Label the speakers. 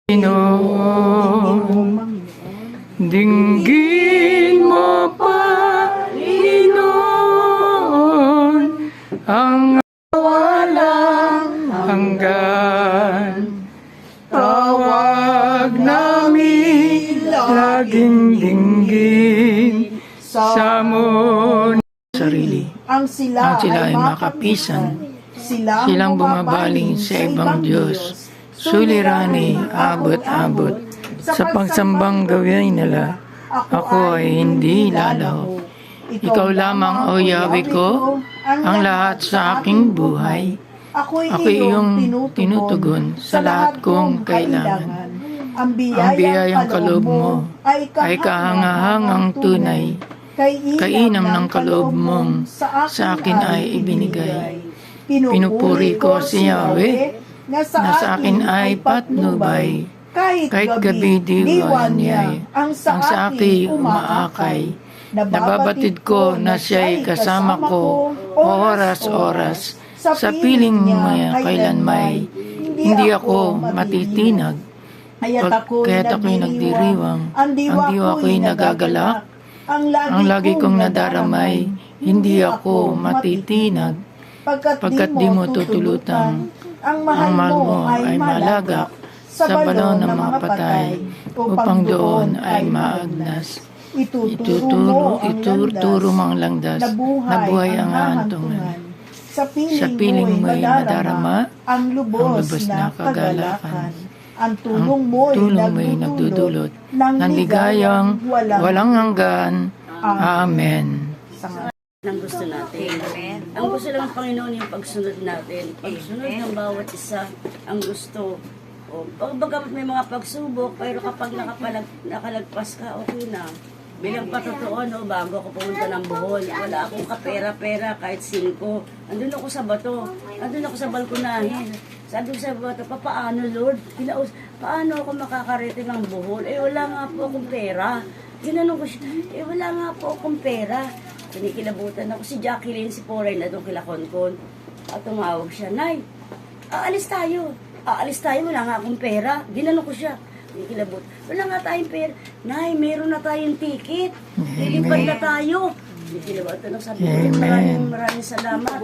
Speaker 1: Panginoon, dinggin mo, Panginoon, ang walang hanggan. Tawag namin laging dinggin sa muna sarili. Ang sila ay makapisan, silang bumabaling sa ibang Diyos. Sulirani, abot-abot, sa pagsambang gawin nila, ako ay hindi lalaho. Ikaw lamang, O Yahweh ko, ang lahat sa aking buhay. Ako iyong tinutugon sa lahat kong kailangan. Ang biyayang kaloob mo ay kahangahangang tunay. Kainam ng kaloob mong sa akin ay ibinigay. Pinupuri ko si Yahweh, na sa akin ay patnubay, kahit gabi diwa niya, ang sa akin umaakay. Nababatid ko na siya'y kasama ko, oras-oras, sa piling niya kailan may, hindi ako matitinag. Kaya't ako'y nagdiriwang, ang diwa ko'y nagagalak, ang lagi kong nadaramay, hindi ako matitinag, pagkat di mo tutulutan. Ang mahal mo ay malagak sa balon ng mga patay, upang doon ay maagnas. Ituturo mang langdas na buhay ang hantungan. Sa piling mo'y nadarama ang lubos na kagalakan. Ang tulong mo'y nagdudulot ng ligayang walang hanggan. Amen.
Speaker 2: Ang gusto natin. Amen. Ang gusto lang ng Panginoon yung pagsunod natin. Pagsunod ng bawat isa ang gusto. O, bagamat may mga pagsubok, pero kapag nakalagpas ka, okay na. Bilang patotoo, no, bago ako pumunta ng Bohol, wala akong kapera-pera kahit 5. Andun ako sa bato. Andun ako sa balkonahin. Sabi ko sa bato, paano Lord? Paano ako makakarating ng Bohol? Wala nga po akong pera. Ginanong ko siya, wala nga po akong pera. Kinikilabutan ako. Si Jacqueline, si Poray na doon kila Konkon. At tumawag siya, Nay, aalis tayo. Aalis tayo, wala nga akong pera. Ginano ko siya. Kinikilabot. Wala nga tayong pera. Nay, meron na tayong ticket. Lilipad na tayo. Kinikilabutan ako. Sabi ko, maraming salamat.